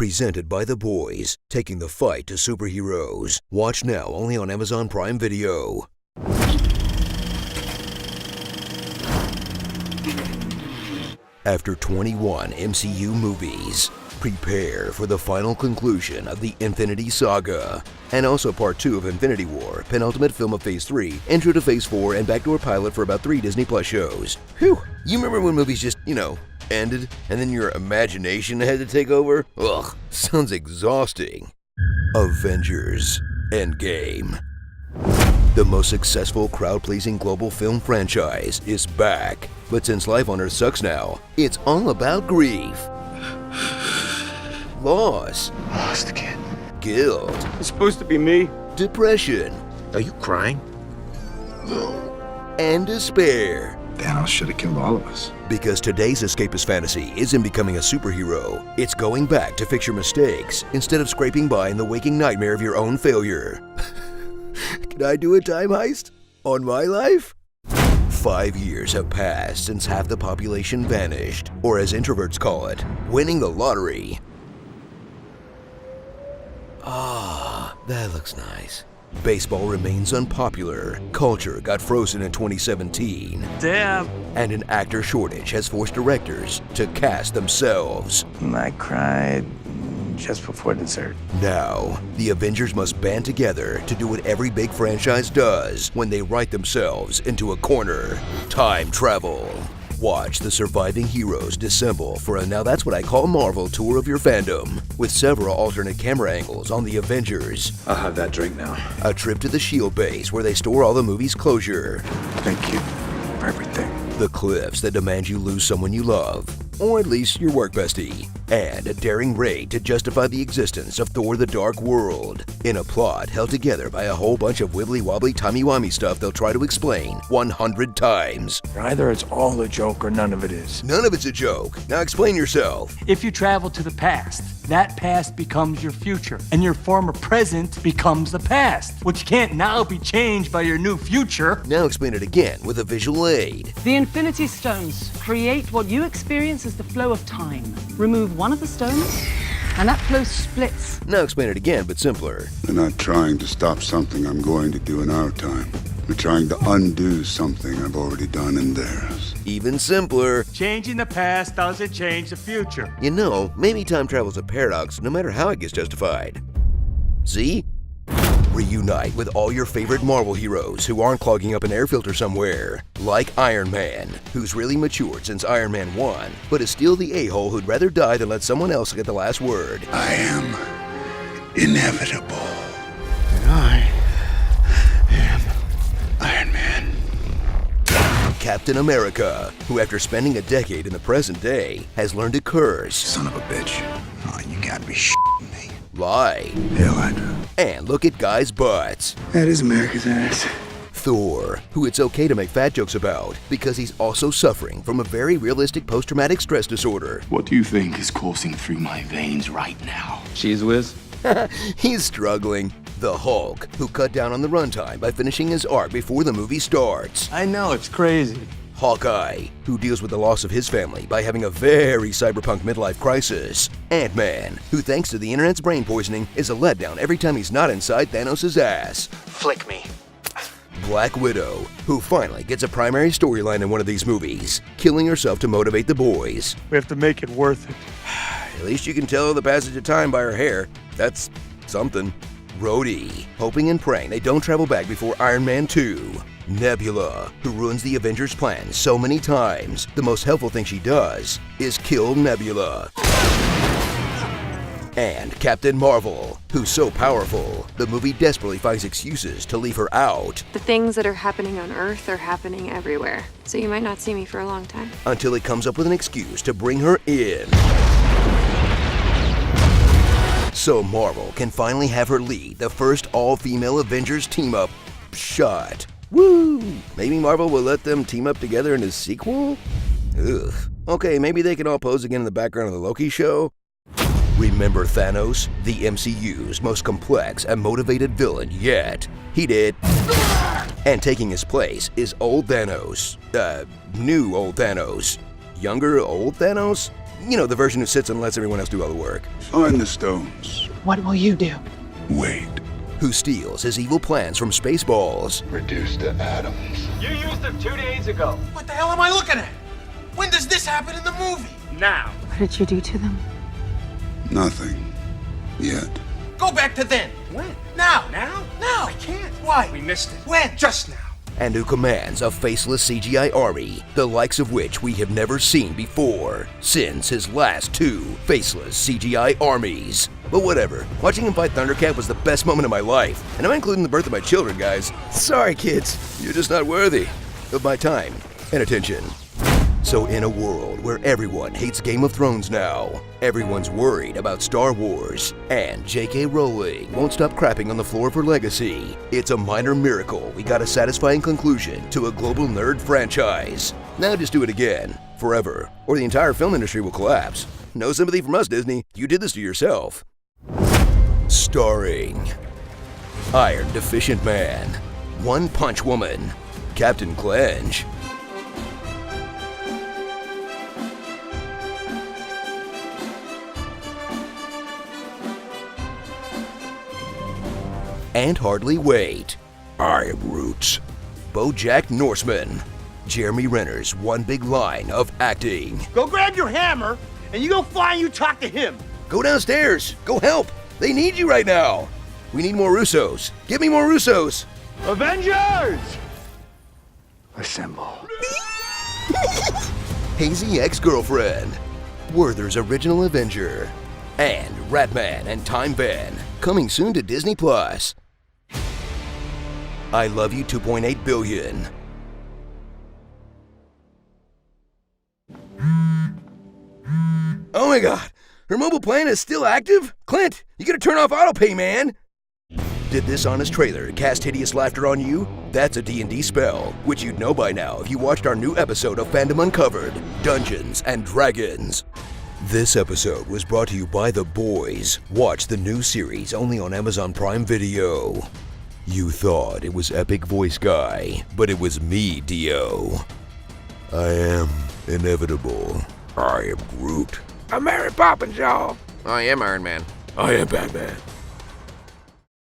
Presented by The Boys, taking the fight to superheroes. Watch now only on Amazon Prime Video. After 21 MCU movies, prepare for the final conclusion of the Infinity Saga. And also part 2 of Infinity War, penultimate film of Phase 3, intro to Phase 4, and backdoor pilot for about 3 Disney Plus shows. Whew, you remember when movies just, ended, and then your imagination had to take over? Ugh, sounds exhausting. Avengers Endgame. The most successful crowd-pleasing global film franchise is back. But since life on Earth sucks now, it's all about grief, loss, Lost again. guilt, It's supposed to be me. depression, Are you crying? and despair. Thanos should have killed all of us. Because today's escapist fantasy isn't becoming a superhero, it's going back to fix your mistakes instead of scraping by in the waking nightmare of your own failure. Can I do a time heist on my life? 5 years have passed since half the population vanished, or as introverts call it, winning the lottery. Ah, that looks nice. Baseball remains unpopular, culture got frozen in 2017, Damn. and an actor shortage has forced directors to cast themselves. I cried just before dessert. Now, the Avengers must band together to do what every big franchise does when they write themselves into a corner: time travel. Watch the surviving heroes dissemble for a Now That's What I Call Marvel tour of your fandom, with several alternate camera angles on the Avengers, I'll have that drink now. a trip to the S.H.I.E.L.D. base where they store all the movie's closure, Thank you for everything. the cliffs that demand you lose someone you love, or at least your work bestie, and a daring raid to justify the existence of Thor: The Dark World, in a plot held together by a whole bunch of wibbly-wobbly timey-wimey stuff they'll try to explain 100 times. Either it's all a joke or none of it is. None of it's a joke. Now explain yourself. If you travel to the past, that past becomes your future, and your former present becomes the past, which can't now be changed by your new future. Now explain it again with a visual aid. The Infinity Stones create what you experience as the flow of time. Remove one of the stones, and that flow splits. Now explain it again, but simpler. They're not trying to stop something I'm going to do in our time. They're trying to undo something I've already done in theirs. Even simpler. Changing the past doesn't change the future. Maybe time travel's a paradox no matter how it gets justified. See? Reunite with all your favorite Marvel heroes who aren't clogging up an air filter somewhere. Like Iron Man, who's really matured since Iron Man 1, but is still the a-hole who'd rather die than let someone else get the last word. I am inevitable. And I am Iron Man. Captain America, who after spending a decade in the present day, has learned to curse, Son of a bitch. Oh, you gotta be shitting me. lie, Hail Hydra. and look at guys' butts. That is America's ass. Thor, who it's okay to make fat jokes about because he's also suffering from a very realistic post-traumatic stress disorder. What do you think is coursing through my veins right now? Cheese whiz. He's struggling. The Hulk, who cut down on the runtime by finishing his arc before the movie starts. I know, it's crazy. Hawkeye, who deals with the loss of his family by having a very cyberpunk midlife crisis. Ant-Man, who thanks to the internet's brain poisoning is a letdown every time he's not inside Thanos' ass. Flick me. Black Widow, who finally gets a primary storyline in one of these movies, killing herself to motivate the boys. We have to make it worth it. At least you can tell the passage of time by her hair. That's something. Rhodey, hoping and praying they don't travel back before Iron Man 2. Nebula, who ruins the Avengers' plans so many times, the most helpful thing she does is kill Nebula. And Captain Marvel, who's so powerful, the movie desperately finds excuses to leave her out The things that are happening on Earth are happening everywhere, so you might not see me for a long time. until he comes up with an excuse to bring her in. So Marvel can finally have her lead the first all-female Avengers team-up shot. Woo! Maybe Marvel will let them team up together in a sequel? Ugh. Okay, maybe they can all pose again in the background of the Loki show? Remember Thanos, the MCU's most complex and motivated villain yet. He did. And taking his place is old Thanos. New old Thanos. Younger old Thanos? You know, the version who sits and lets everyone else do all the work. Find the stones. What will you do? Wait. Who steals his evil plans from Spaceballs. Reduced to atoms. You used them 2 days ago. What the hell am I looking at? When does this happen in the movie? Now. What did you do to them? Nothing. Yet. Go back to then. When? Now. Now? Now. I can't. Why? We missed it. When? Just now. And who commands a faceless CGI army, the likes of which we have never seen before, since his last 2 faceless CGI armies. But whatever, watching him fight Thundercat was the best moment of my life, and I'm including the birth of my children, guys. Sorry, kids, you're just not worthy of my time and attention. So in a world where everyone hates Game of Thrones now, everyone's worried about Star Wars, and J.K. Rowling won't stop crapping on the floor of her legacy, it's a minor miracle we got a satisfying conclusion to a global nerd franchise. Now just do it again, forever, or the entire film industry will collapse. No sympathy from us, Disney. You did this to yourself. Starring Iron Deficient Man, One Punch Woman, Captain Clench, and Hardly Wait. I am Roots. BoJack Norseman. Jeremy Renner's one big line of acting. Go grab your hammer, and you go fly and you talk to him. Go downstairs. Go help. They need you right now. We need more Russos. Give me more Russos. Avengers! Assemble. Hazy Ex-Girlfriend. Werther's Original Avenger. And Ratman and Time Van. Coming soon to Disney+. I Love You 2.8 billion. Oh my god, her mobile plan is still active? Clint, you gotta turn off autopay, man! Did this honest trailer cast hideous laughter on you? That's a D&D spell, which you'd know by now if you watched our new episode of Fandom Uncovered, Dungeons and Dragons. This episode was brought to you by The Boys. Watch the new series only on Amazon Prime Video. You thought it was Epic Voice Guy, but it was me, Dio. I am inevitable. I am Groot. I'm Mary Poppins, y'all. I am Iron Man. I am Batman.